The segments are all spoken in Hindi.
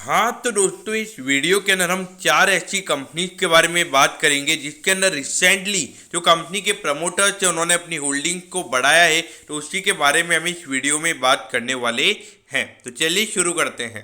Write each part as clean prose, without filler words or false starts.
हाँ तो दोस्तों, इस वीडियो के अंदर हम चार ऐसी कंपनीज के बारे में बात करेंगे जिसके अंदर रिसेंटली जो कंपनी के प्रमोटर्स हैं उन्होंने अपनी होल्डिंग को बढ़ाया है। तो उसी के बारे में हम इस वीडियो में बात करने वाले हैं। तो चलिए शुरू करते हैं।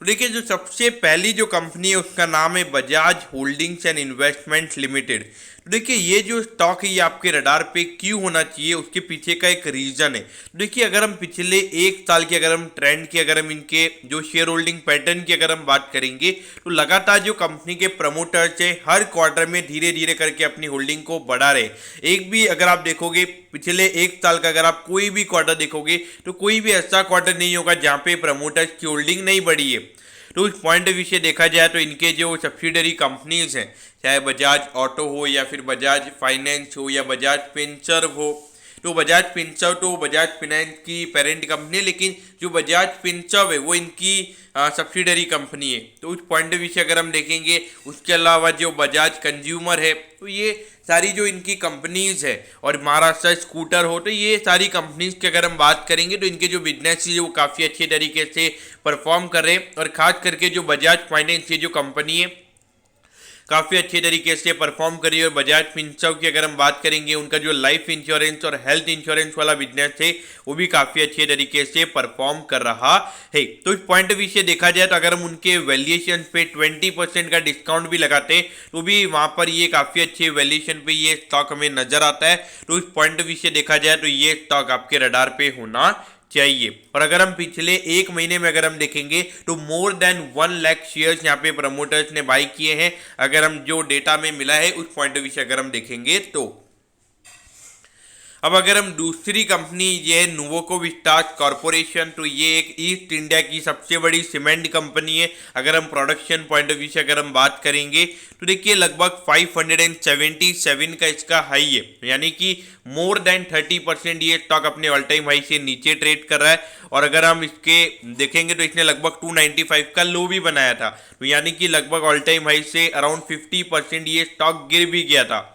तो देखिए, जो सबसे पहली जो कंपनी है उसका नाम है Bajaj holdings and investment limited. तो देखिए, ये जो स्टॉक है ये आपके रडार पे क्यों होना चाहिए, उसके पीछे का एक रीजन है। तो देखिए, अगर हम पिछले एक साल की अगर हम ट्रेंड की अगर हम इनके जो शेयर होल्डिंग पैटर्न की अगर हम बात करेंगे तो लगातार जो कंपनी के प्रमोटर्स है हर क्वार्टर में धीरे धीरे करके अपनी होल्डिंग को बढ़ा रहे। एक भी अगर आप देखोगे पिछले एक साल का अगर आप कोई भी क्वार्टर देखोगे तो कोई भी ऐसा क्वार्टर नहीं होगा जहां पे प्रमोटर्स की होल्डिंग नहीं बढ़ी है। तो उस पॉइंट ऑफ व्यू से देखा जाए तो इनके जो सब्सिडरी कंपनीज हैं, चाहे बजाज ऑटो हो या फिर बजाज फाइनेंस हो या बजाज फिनसर्व हो, तो बजाज फिनसर्व तो बजाज फाइनेंस की पेरेंट कंपनी है, लेकिन जो बजाज फिनसर्व है वो इनकी सब्सिडरी कंपनी है। तो उस पॉइंट ऑफ व्यू से अगर हम देखेंगे, उसके अलावा जो बजाज कंज्यूमर है तो ये सारी जो इनकी कंपनीज है, और महाराष्ट्र स्कूटर हो, तो ये सारी कंपनीज की अगर हम बात करेंगे तो इनके जो बिजनेस है वो काफ़ी अच्छे तरीके से परफॉर्म कर रहे हैं। और खास करके जो बजाज फाइनेंस ये जो कंपनी है काफ़ी अच्छे तरीके से परफॉर्म करी। और बजाज फिनसर्व की अगर हम बात करेंगे, उनका जो लाइफ इंश्योरेंस और हेल्थ इंश्योरेंस वाला बिजनेस है वो भी काफ़ी अच्छे तरीके से परफॉर्म कर रहा है। तो इस पॉइंट ऑफ व्यू से देखा जाए तो अगर हम उनके वैल्यूएशन पे 20% का डिस्काउंट भी लगाते तो भी वहाँ पर ये काफ़ी अच्छे वैल्यूएशन पे ये स्टॉक हमें नजर आता है। तो इस पॉइंट ऑफ व्यू से देखा जाए तो ये स्टॉक आपके रडार पे होना चाहिए। और अगर हम पिछले एक महीने में अगर हम देखेंगे तो मोर देन 1 लाख शेयर्स यहाँ पे प्रमोटर्स ने बाई किए हैं, अगर हम जो डेटा में मिला है उस पॉइंट ऑफ व्यू से अगर हम देखेंगे तो। अब अगर हम दूसरी कंपनी ये नुवोको विस्टास कॉरपोरेशन, तो ये एक ईस्ट इंडिया की सबसे बड़ी सीमेंट कंपनी है। अगर हम प्रोडक्शन पॉइंट ऑफ व्यू से अगर हम बात करेंगे तो देखिए लगभग 577 का इसका हाई है, यानी कि मोर देन 30% ये स्टॉक अपने ऑल टाइम हाई से नीचे ट्रेड कर रहा है। और अगर हम इसके देखेंगे तो इसने लगभग 295 का लो भी बनाया था, तो यानी कि लगभग ऑल टाइम हाई से अराउंड 50% ये स्टॉक गिर भी गया था।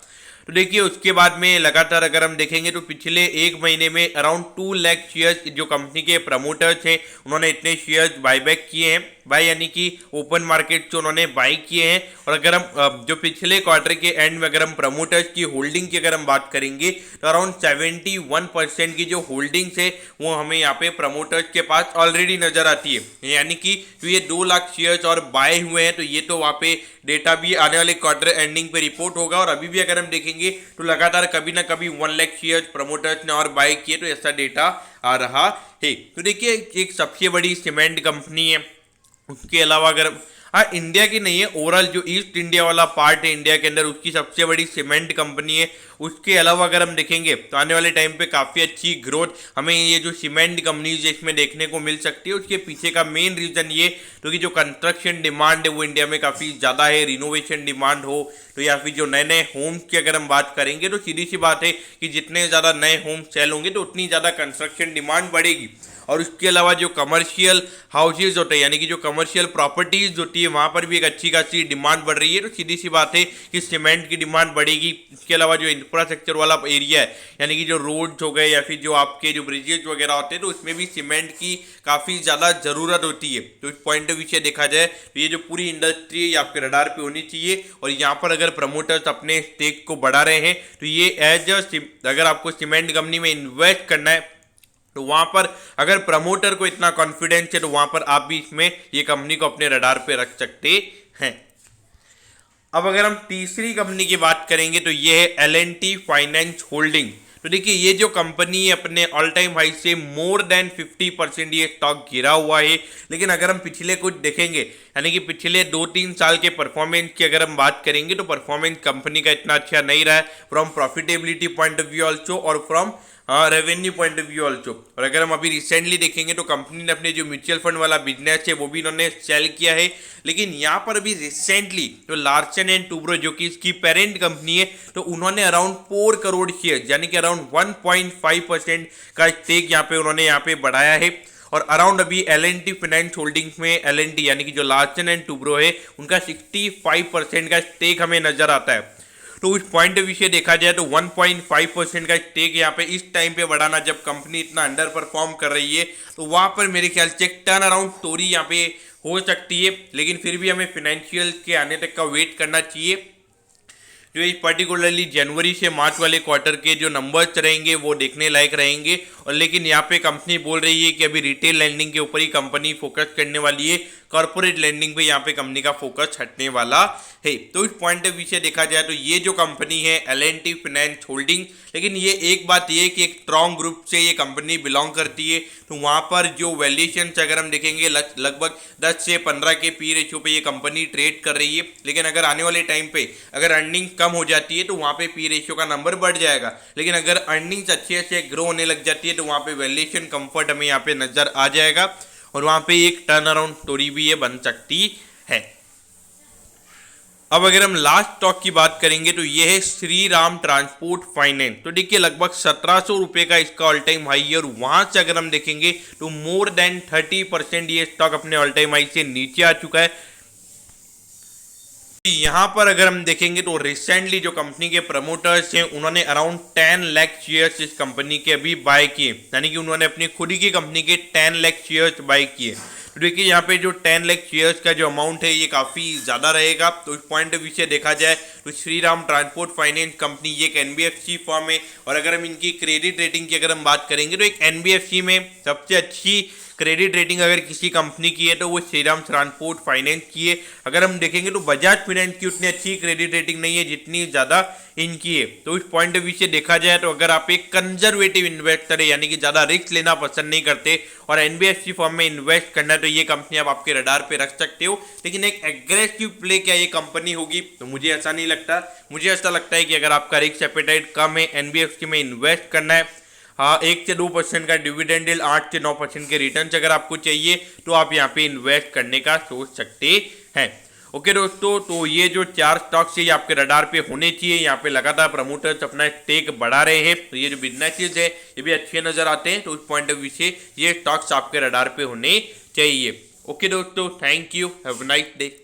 तो देखिए, उसके बाद में लगातार अगर हम देखेंगे तो पिछले एक महीने में अराउंड 2 लाख शेयर्स जो कंपनी के प्रमोटर्स हैं उन्होंने इतने शेयर्स बायबैक किए हैं, बाय यानी कि ओपन मार्केट से उन्होंने बाई किए हैं। और अगर हम जो पिछले क्वार्टर के एंड में अगर हम प्रमोटर्स की होल्डिंग की अगर हम बात करेंगे तो अराउंड 71% की जो होल्डिंग्स है वो हमें यहाँ पे प्रमोटर्स के पास ऑलरेडी नजर आती है। यानी कि जो ये 2 लाख शेयर्स और बाय हुए हैं, तो ये तो वहाँ पे डेटा भी आने वाले क्वार्टर एंडिंग पे रिपोर्ट होगा। और अभी भी अगर हम देखेंगे तो लगातार कभी ना कभी 1 लाख शेयर्स प्रमोटर्स ने और बाय किए, तो ऐसा डेटा आ रहा है। तो देखिए, एक सबसे बड़ी सीमेंट कंपनी है। उसके अलावा अगर हाँ, इंडिया की नहीं है, ओवरऑल जो ईस्ट इंडिया वाला पार्ट है इंडिया के अंदर उसकी सबसे बड़ी सीमेंट कंपनी है। उसके अलावा अगर हम देखेंगे तो आने वाले टाइम पे काफ़ी अच्छी ग्रोथ हमें ये जो सीमेंट कंपनीज इसमें देखने को मिल सकती है। उसके पीछे का मेन रीज़न ये क्योंकि जो कंस्ट्रक्शन डिमांड है वो इंडिया में काफ़ी ज़्यादा है, रिनोवेशन डिमांड हो तो या फिर जो नए नए होम्स की अगर हम बात करेंगे तो सीधी सी बात है कि जितने ज़्यादा नए होम सेल होंगे तो उतनी ज़्यादा कंस्ट्रक्शन डिमांड बढ़ेगी। और उसके अलावा जो कमर्शियल हाउसेज होते हैं, यानी कि जो कमर्शियल प्रॉपर्टीज होती है, वहाँ पर भी एक अच्छी खासी डिमांड बढ़ रही है। तो सीधी सी बात है कि सीमेंट की डिमांड बढ़ेगी। इसके अलावा जो इंफ्रास्ट्रक्चर वाला एरिया है, यानी कि जो रोड्स हो गए या फिर जो आपके जो ब्रिजेज वगैरह होते हैं, तो उसमें भी सीमेंट की काफ़ी ज़्यादा ज़रूरत होती है। तो इस पॉइंट ऑफ व्यू से देखा जाए तो ये जो पूरी इंडस्ट्री है आपके रडार पे होनी चाहिए। और यहाँ पर अगर प्रमोटर्स अपने स्टेक को बढ़ा रहे हैं तो ये एज अगर आपको सीमेंट कंपनी में इन्वेस्ट करना है तो वहां पर अगर प्रमोटर को इतना कॉन्फिडेंस है तो वहां पर आप भी इसमें ये कंपनी को अपने रडार पे रख सकते हैं। अब अगर हम तीसरी कंपनी की बात करेंगे तो ये है L&T फाइनेंस होल्डिंग। तो देखिए, ये जो कंपनी है अपने ऑल टाइम हाई से मोर देन 50% ये स्टॉक गिरा हुआ है। लेकिन अगर हम पिछले कुछ देखेंगे, यानी कि पिछले 2-3 साल के परफॉर्मेंस की अगर हम बात करेंगे तो परफॉर्मेंस कंपनी का इतना अच्छा नहीं रहा है, from profitability point of view also और from revenue point of view also. और अगर हम अभी रिसेंटली देखेंगे तो कंपनी ने अपने जो म्यूचुअल फंड वाला बिजनेस है वो भी इन्होंने सेल किया है। लेकिन यहाँ पर अभी रिसेंटली तो लार्सन एंड टूब्रो जो कि इसकी पेरेंट कंपनी है, तो उन्होंने अराउंड 4 करोड़ शेयर यानी कि अराउंड 1.5% का स्टेक यहाँ पे उन्होंने यहाँ पे बढ़ाया है। और अराउंड अभी L&T फाइनेंस होल्डिंग्स में L&T यानी कि जो लार्सन एंड टूब्रो है उनका 65% का स्टेक हमें नजर आता है। तो उस पॉइंट ऑफ व्यू से देखा जाए तो 1.5% का स्टेक यहाँ पे इस टाइम पे बढ़ाना, जब कंपनी इतना अंडर परफॉर्म कर रही है, तो वहाँ पर मेरे ख्याल से एक टर्न अराउंड स्टोरी यहाँ पे हो सकती है। लेकिन फिर भी हमें फिनेंशियल के आने तक का वेट करना चाहिए। जो इस पर्टिकुलरली जनवरी से मार्च वाले क्वार्टर के जो नंबर्स रहेंगे वो देखने लायक रहेंगे। और लेकिन यहाँ पे कंपनी बोल रही है कि अभी रिटेल लैंडिंग के ऊपर ही कंपनी फोकस करने वाली है, कॉर्पोरेट लैंडिंग पे यहाँ पे कंपनी का फोकस हटने वाला है। तो इस पॉइंट ऑफ व्यू से देखा जाए तो ये जो कंपनी है L&T फाइनेंस होल्डिंग, लेकिन ये एक बात ये है कि एक स्ट्रॉन्ग ग्रुप से ये कंपनी बिलोंग करती है, तो वहाँ पर जो वैल्यूएशन अगर हम देखेंगे लगभग 10 से 15 के पी रेशियो पे ये कंपनी ट्रेड कर रही है। लेकिन अगर आने वाले टाइम पे अगर अर्निंग कम हो जाती है तो वहाँ पे पी रेशियो का नंबर बढ़ जाएगा। लेकिन अगर अर्निंग्स अच्छे से ग्रो होने लग जाती है तो वहाँ पे वैल्यूएशन कंफर्ट हमें यहाँ पे नजर आ जाएगा और वहाँ पे एक टर्न अराउंड स्टोरी भी ये बन सकती है। अब अगर हम लास्ट स्टॉक की बात करेंगे तो ये है श्री राम ट्रांसपोर्ट फाइनेंस। तो देखिए लगभग 1700 रुपये का इसका ऑल टाइम हाई है और वहां से अगर हम देखेंगे तो मोर देन 30% ये स्टॉक अपने ऑल टाइम हाई से नीचे आ चुका है। यहां पर अगर हम देखेंगे तो रिसेंटली जो कंपनी के प्रमोटर्स हैं उन्होंने अराउंड 10 लाख शेयर्स इस कंपनी के अभी बाय किए, यानी कि उन्होंने अपनी खुद ही की कंपनी के 10 लाख शेयर्स बाय किए। तो देखिए यहाँ पे जो 10 लाख शेयर्स का जो अमाउंट है ये काफ़ी ज़्यादा रहेगा। तो इस पॉइंट ऑफ व्यू से देखा जाए तो Shri Ram transport finance company ये एक NBFC फर्म है और अगर हम इनकी क्रेडिट रेटिंग की अगर हम बात करेंगे तो एक NBFC में सबसे अच्छी क्रेडिट रेटिंग अगर किसी कंपनी की है तो वो श्रीराम ट्रांसपोर्ट फाइनेंस की है। अगर हम देखेंगे तो बजाज फाइनेंस की उतनी अच्छी क्रेडिट रेटिंग नहीं है जितनी ज़्यादा इनकी है। तो इस पॉइंट ऑफ व्यू से देखा जाए तो अगर आप एक कंजर्वेटिव इन्वेस्टर है, यानी कि ज़्यादा रिस्क लेना पसंद नहीं करते और NBFC फर्म में इन्वेस्ट करना है, तो ये कंपनी आप आपके रडार पे रख सकते हो। लेकिन एक एग्रेसिव प्ले क्या ये कंपनी होगी तो मुझे ऐसा नहीं लगता। मुझे ऐसा लगता है कि अगर आपका रिस्क एपेटाइट कम है, NBFC में इन्वेस्ट करना है, हाँ 1 से 2% का डिविडेंड, 8 से 9% के रिटर्न अगर आपको चाहिए तो आप यहाँ पे इन्वेस्ट करने का सोच सकते हैं। ओके दोस्तों, तो ये जो 4 स्टॉक्स है ये आपके रडार पे होने चाहिए। यहाँ पे लगातार प्रमोटर्स अपना स्टेक बढ़ा रहे हैं, तो ये जो बिजनेसेस है ये भी अच्छे नजर आते हैं। तो उस पॉइंट ऑफ व्यू से ये स्टॉक्स आपके रडार पे होने चाहिए। ओके दोस्तों, thank you, have a nice day.